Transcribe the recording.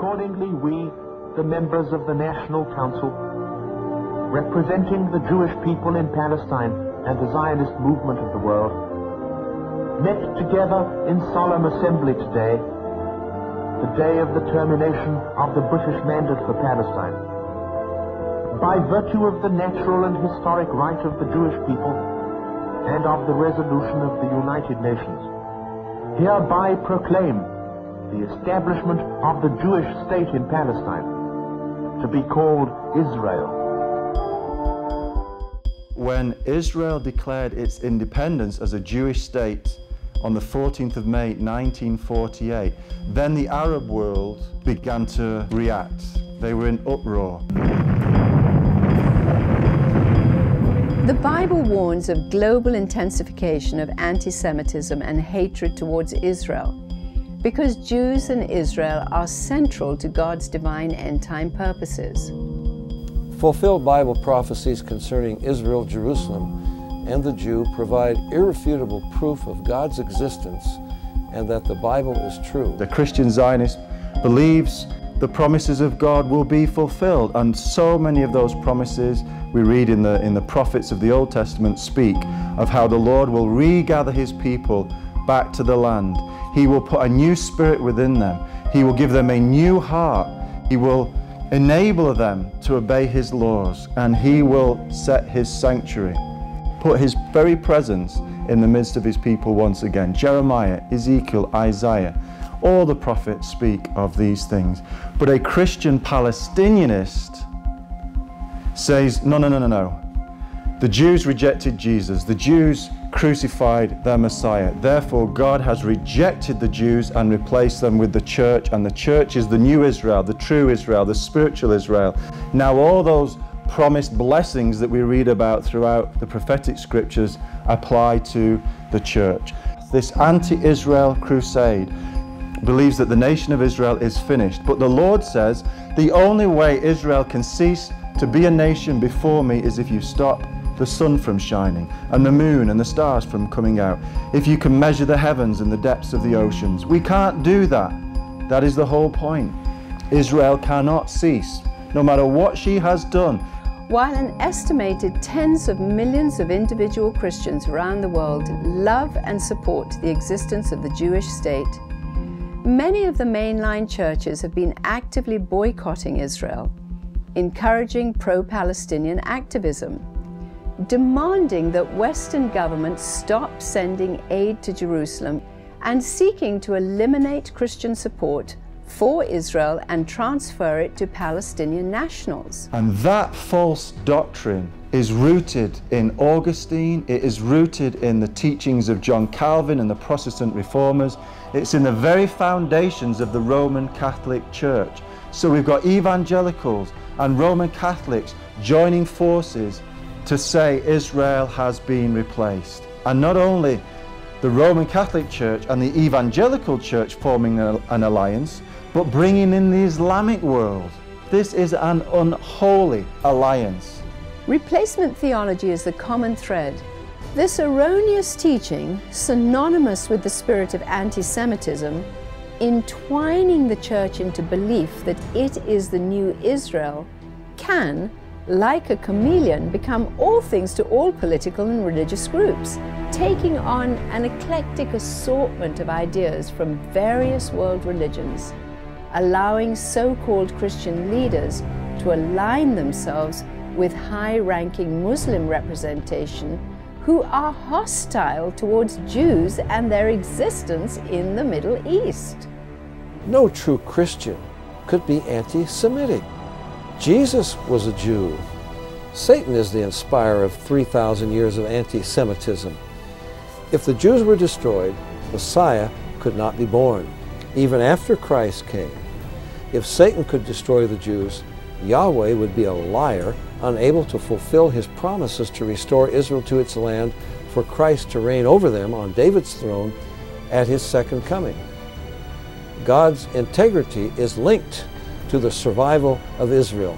Accordingly, we, the members of the National Council, representing the Jewish people in Palestine and the Zionist movement of the world, met together in solemn assembly today, the day of the termination of the British mandate for Palestine. By virtue of the natural and historic right of the Jewish people and of the resolution of the United Nations, hereby proclaim the establishment of the Jewish state in Palestine to be called Israel. When Israel declared its independence as a Jewish state on the 14th of May 1948, then the Arab world began to react. They were in uproar. The Bible warns of global intensification of anti-Semitism and hatred towards Israel, because Jews and Israel are central to God's divine end-time purposes. Fulfilled Bible prophecies concerning Israel, Jerusalem, and the Jew provide irrefutable proof of God's existence and that the Bible is true. The Christian Zionist believes the promises of God will be fulfilled, and so many of those promises we read in the prophets of the Old Testament speak of how the Lord will regather his people back to the land. He will put a new spirit within them. He will give them a new heart. He will enable them to obey his laws, and he will set his sanctuary, put his very presence in the midst of his people once again. Jeremiah, Ezekiel, Isaiah, all the prophets speak of these things. But a Christian Palestinianist says, no, no, no, no, no. The Jews rejected Jesus. The Jews crucified their Messiah. Therefore, God has rejected the Jews and replaced them with the church, and the church is the new Israel, the true Israel, the spiritual Israel. Now, all those promised blessings that we read about throughout the prophetic scriptures apply to the church. This anti-Israel crusade believes that the nation of Israel is finished, but the Lord says the only way Israel can cease to be a nation before me is if you stop the sun from shining and the moon and the stars from coming out, if you can measure the heavens and the depths of the oceans. We can't do that. That is the whole point. Israel cannot cease, no matter what she has done. While an estimated tens of millions of individual Christians around the world love and support the existence of the Jewish state, many of the mainline churches have been actively boycotting Israel, encouraging pro-Palestinian activism, demanding that Western governments stop sending aid to Jerusalem, and seeking to eliminate Christian support for Israel and transfer it to Palestinian nationals. And that false doctrine is rooted in Augustine, it is rooted in the teachings of John Calvin and the Protestant reformers. It's in the very foundations of the Roman Catholic Church. So we've got evangelicals and Roman Catholics joining forces to say Israel has been replaced. And not only the Roman Catholic Church and the Evangelical Church forming an alliance, but bringing in the Islamic world. This is an unholy alliance. Replacement theology is the common thread. This erroneous teaching, synonymous with the spirit of anti-Semitism, entwining the church into belief that it is the new Israel, can, like a chameleon, become all things to all political and religious groups, taking on an eclectic assortment of ideas from various world religions, allowing so-called Christian leaders to align themselves with high-ranking Muslim representation who are hostile towards Jews and their existence in the Middle East. No true Christian could be anti-Semitic. Jesus was a Jew. Satan is the inspirer of 3,000 years of anti-Semitism. If the Jews were destroyed, Messiah could not be born, even after Christ came. If Satan could destroy the Jews, Yahweh would be a liar, unable to fulfill his promises to restore Israel to its land, for Christ to reign over them on David's throne at his second coming. God's integrity is linked to the survival of Israel.